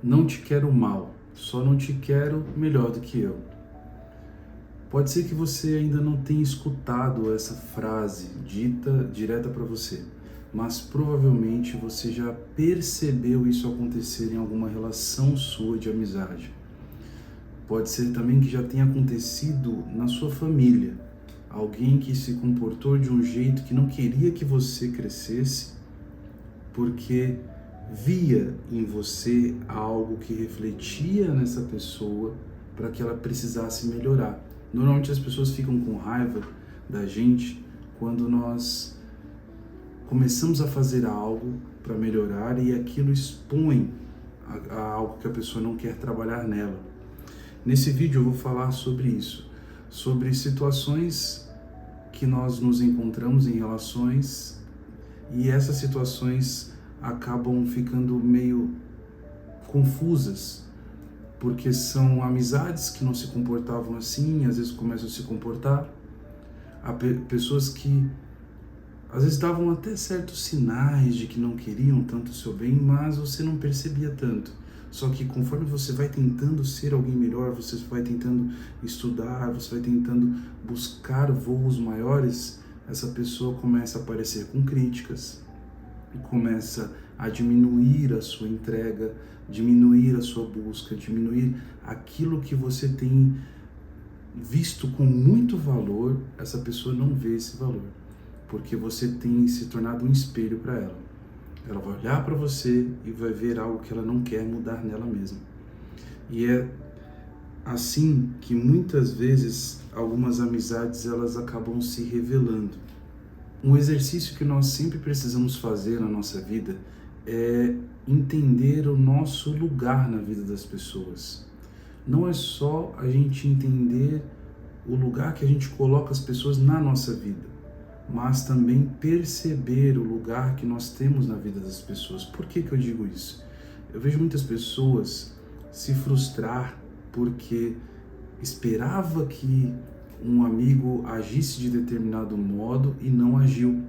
Não te quero mal, só não te quero melhor do que eu. Pode ser que você ainda não tenha escutado essa frase dita direta para você, mas provavelmente você já percebeu isso acontecer em alguma relação sua de amizade. Pode ser também que já tenha acontecido na sua família. Alguém que se comportou de um jeito que não queria que você crescesse, porque via em você algo que refletia nessa pessoa para que ela precisasse melhorar. Normalmente as pessoas ficam com raiva da gente quando nós começamos a fazer algo para melhorar e aquilo expõe a algo que a pessoa não quer trabalhar nela. Nesse vídeo eu vou falar sobre isso, sobre situações que nós nos encontramos em relações e essas situações acabam ficando meio confusas, porque são amizades que não se comportavam assim, às vezes começam a se comportar, há pessoas que às vezes davam até certos sinais de que não queriam tanto o seu bem, mas você não percebia tanto. Só que conforme você vai tentando ser alguém melhor, você vai tentando estudar, você vai tentando buscar voos maiores, essa pessoa começa a aparecer com críticas, começa a diminuir a sua entrega, diminuir a sua busca, diminuir aquilo que você tem visto com muito valor, essa pessoa não vê esse valor, porque você tem se tornado um espelho para ela. Ela vai olhar para você e vai ver algo que ela não quer mudar nela mesma. E é assim que muitas vezes algumas amizades elas acabam se revelando. Um exercício que nós sempre precisamos fazer na nossa vida é entender o nosso lugar na vida das pessoas. Não é só a gente entender o lugar que a gente coloca as pessoas na nossa vida, mas também perceber o lugar que nós temos na vida das pessoas. Por que eu digo isso? Eu vejo muitas pessoas se frustrar porque esperava que um amigo agisse de determinado modo e não agiu.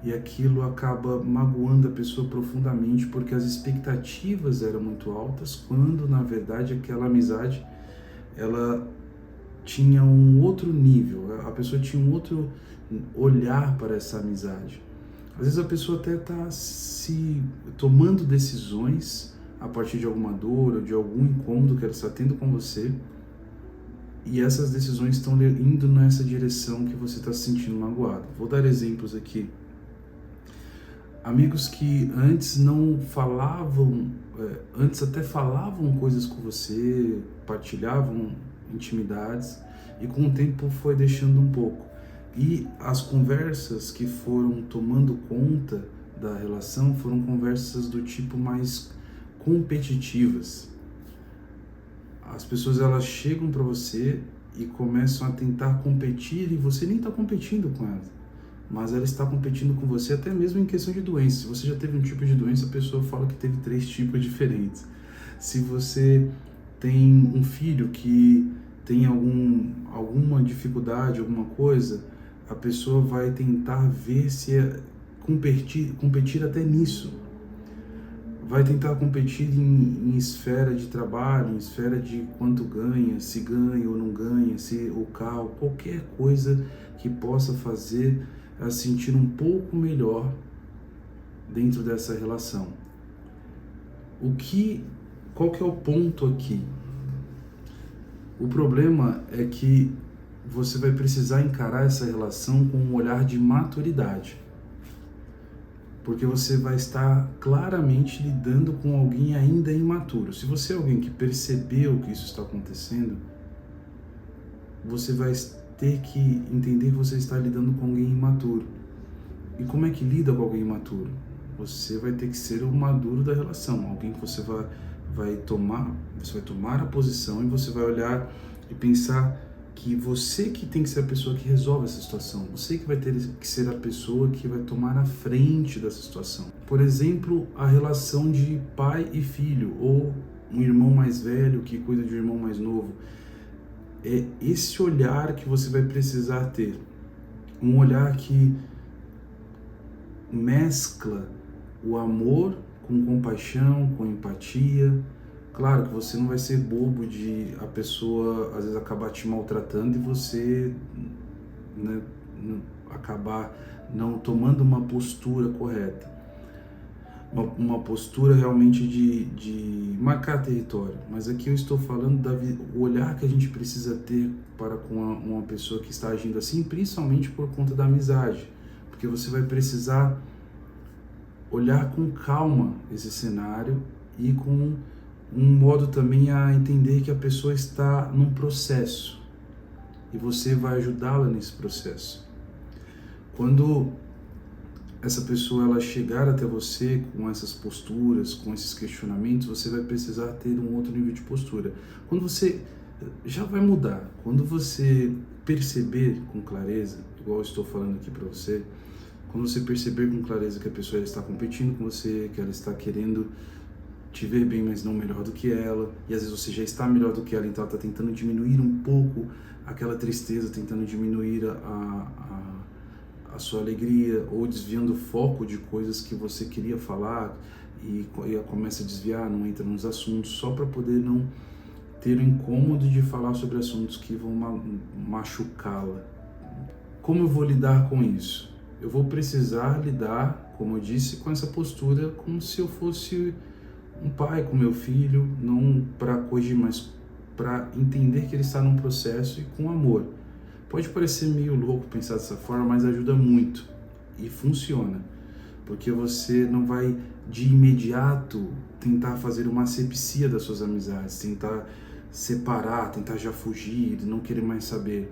E aquilo acaba magoando a pessoa profundamente porque as expectativas eram muito altas, quando na verdade aquela amizade ela tinha um outro nível, a pessoa tinha um outro olhar para essa amizade. Às vezes a pessoa até está se tomando decisões a partir de alguma dor ou de algum incômodo que ela está tendo com você, e essas decisões estão indo nessa direção que você está se sentindo magoado. Vou dar exemplos aqui. Amigos que antes não falavam, antes até falavam coisas com você, partilhavam intimidades, e com o tempo foi deixando um pouco. E as conversas que foram tomando conta da relação foram conversas do tipo mais competitivas. As pessoas elas chegam para você e começam a tentar competir, e você nem está competindo com elas, mas ela está competindo com você até mesmo em questão de doença. Se você já teve um tipo de doença, a pessoa fala que teve 3 tipos diferentes. Se você tem um filho que tem alguma dificuldade, alguma coisa, a pessoa vai tentar ver se competir até nisso. Vai tentar competir em esfera de trabalho, em esfera de quanto ganha, se ganha ou não ganha, se o carro, qualquer coisa que possa fazer a sentir um pouco melhor dentro dessa relação. Qual que é o ponto aqui? O problema é que você vai precisar encarar essa relação com um olhar de maturidade, porque você vai estar claramente lidando com alguém ainda imaturo. Se você é alguém que percebeu que isso está acontecendo, você vai ter que entender que você está lidando com alguém imaturo. E como é que lida com alguém imaturo? Você vai ter que ser o maduro da relação, alguém que você vai tomar a posição, e você vai olhar e pensar que você que tem que ser a pessoa que resolve essa situação, você que vai ter que ser a pessoa que vai tomar a frente dessa situação. Por exemplo, a relação de pai e filho, ou um irmão mais velho que cuida de um irmão mais novo. É esse olhar que você vai precisar ter, um olhar que mescla o amor com compaixão, com empatia, Claro que você não vai ser bobo de a pessoa às vezes acabar te maltratando e você, né, acabar não tomando uma postura correta. Uma postura realmente de marcar território. Mas aqui eu estou falando o olhar que a gente precisa ter para com uma pessoa que está agindo assim, principalmente por conta da amizade. Porque você vai precisar olhar com calma esse cenário e com um modo também a entender que a pessoa está num processo e você vai ajudá-la nesse processo. Quando essa pessoa ela chegar até você com essas posturas, com esses questionamentos, você vai precisar ter um outro nível de postura. Quando você já vai mudar, quando você perceber com clareza, igual eu estou falando aqui para você, quando você perceber com clareza que a pessoa está competindo com você, que ela está querendo te ver bem, mas não melhor do que ela, e às vezes você já está melhor do que ela, então ela está tentando diminuir um pouco aquela tristeza, tentando diminuir a sua alegria, ou desviando o foco de coisas que você queria falar e começa a desviar, não entra nos assuntos, só para poder não ter o incômodo de falar sobre assuntos que vão machucá-la. Como eu vou lidar com isso? Eu vou precisar lidar, como eu disse, com essa postura como se eu fosse um pai com meu filho, não para corrigir, mas para entender que ele está num processo e com amor. Pode parecer meio louco pensar dessa forma, mas ajuda muito e funciona, porque você não vai de imediato tentar fazer uma asepsia das suas amizades, tentar separar, tentar já fugir, não querer mais saber.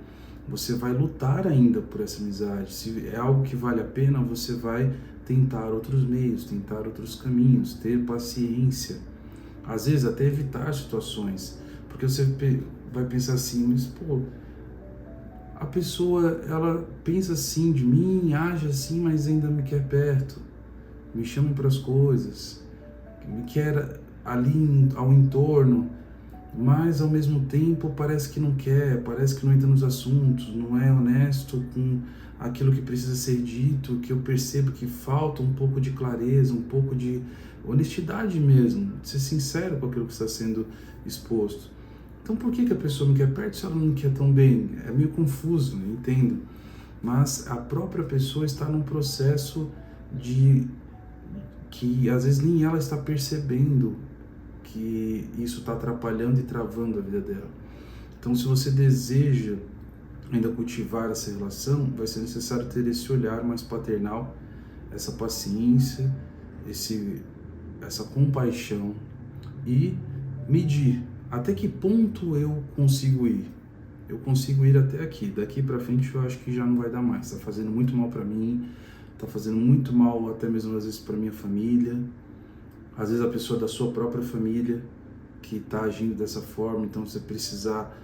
Você vai lutar ainda por essa amizade. Se é algo que vale a pena, você vai tentar outros meios, tentar outros caminhos, ter paciência. Às vezes até evitar situações, porque você vai pensar assim, mas pô, a pessoa, ela pensa assim de mim, age assim, mas ainda me quer perto, me chama para as coisas, me quer ali ao entorno, mas ao mesmo tempo parece que não quer, parece que não entra nos assuntos, não é honesto com aquilo que precisa ser dito, que eu percebo que falta um pouco de clareza, um pouco de honestidade mesmo, de ser sincero com aquilo que está sendo exposto. Então por que a pessoa me quer perto se ela não me quer tão bem? É meio confuso, eu entendo. Mas a própria pessoa está num processo de que às vezes nem ela está percebendo que isso está atrapalhando e travando a vida dela. Então se você deseja ainda cultivar essa relação, vai ser necessário ter esse olhar mais paternal, essa paciência, essa compaixão e medir até que ponto eu consigo ir. Eu consigo ir até aqui, daqui para frente eu acho que já não vai dar mais, está fazendo muito mal para mim, está fazendo muito mal até mesmo às vezes para minha família, às vezes a pessoa da sua própria família que está agindo dessa forma, então você precisar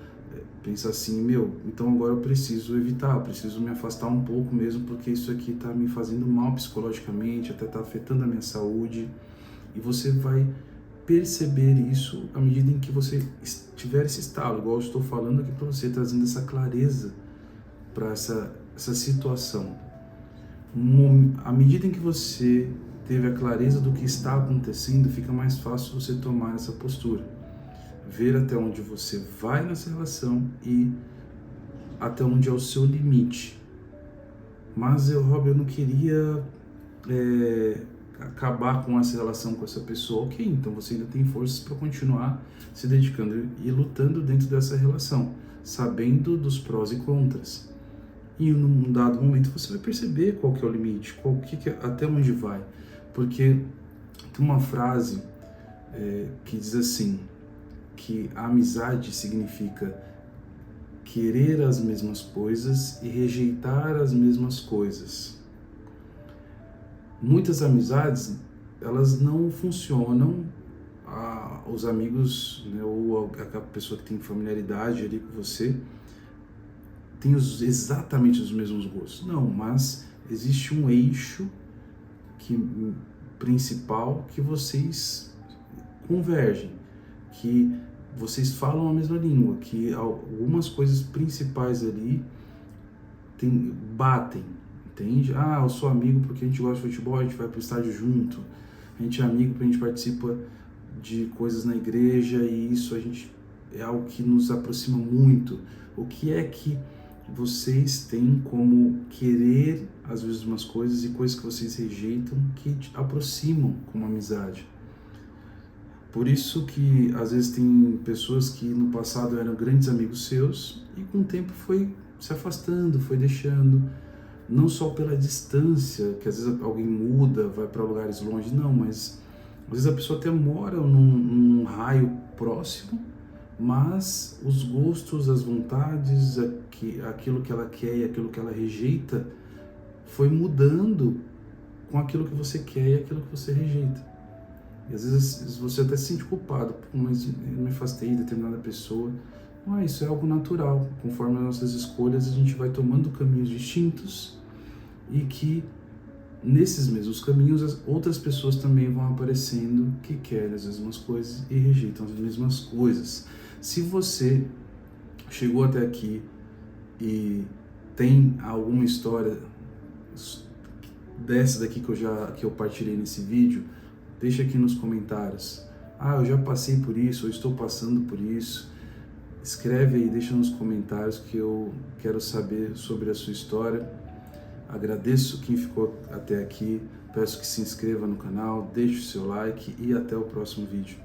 pensar assim, então agora eu preciso evitar, eu preciso me afastar um pouco mesmo, porque isso aqui está me fazendo mal psicologicamente, até está afetando a minha saúde, e você vai perceber isso à medida em que você tiver esse estalo, igual eu estou falando aqui para você, trazendo essa clareza para essa situação. À medida em que você teve a clareza do que está acontecendo, fica mais fácil você tomar essa postura. Ver até onde você vai nessa relação e até onde é o seu limite. Mas Rob, eu não queria acabar com essa relação com essa pessoa. Ok, então você ainda tem forças para continuar se dedicando e lutando dentro dessa relação, sabendo dos prós e contras. E num dado momento você vai perceber qual que é o limite, até onde vai. Porque tem uma frase que diz assim, que a amizade significa querer as mesmas coisas e rejeitar as mesmas coisas. Muitas amizades, elas não funcionam, os amigos, né, ou a pessoa que tem familiaridade ali com você, tem exatamente os mesmos gostos. Não, mas existe um eixo principal que vocês convergem, que vocês falam a mesma língua, que algumas coisas principais ali batem, entende? Eu sou amigo porque a gente gosta de futebol, a gente vai pro estádio junto, a gente é amigo porque a gente participa de coisas na igreja e isso é algo que nos aproxima muito. O que é que vocês têm como querer às vezes umas coisas e coisas que vocês rejeitam que te aproximam como amizade? Por isso que às vezes tem pessoas que no passado eram grandes amigos seus e com o tempo foi se afastando, foi deixando, não só pela distância, que às vezes alguém muda, vai para lugares longe, não, mas às vezes a pessoa até mora num raio próximo, mas os gostos, as vontades, aquilo que ela quer e aquilo que ela rejeita foi mudando com aquilo que você quer e aquilo que você rejeita. E às vezes você até se sente culpado, mas eu me afastei de determinada pessoa. Mas isso é algo natural. Conforme as nossas escolhas, a gente vai tomando caminhos distintos e que nesses mesmos caminhos as outras pessoas também vão aparecendo que querem as mesmas coisas e rejeitam as mesmas coisas. Se você chegou até aqui e tem alguma história dessa daqui que eu partilhei nesse vídeo, deixa aqui nos comentários. Eu já passei por isso, ou estou passando por isso. Escreve aí, deixa nos comentários que eu quero saber sobre a sua história. Agradeço quem ficou até aqui, peço que se inscreva no canal, deixe o seu like e até o próximo vídeo.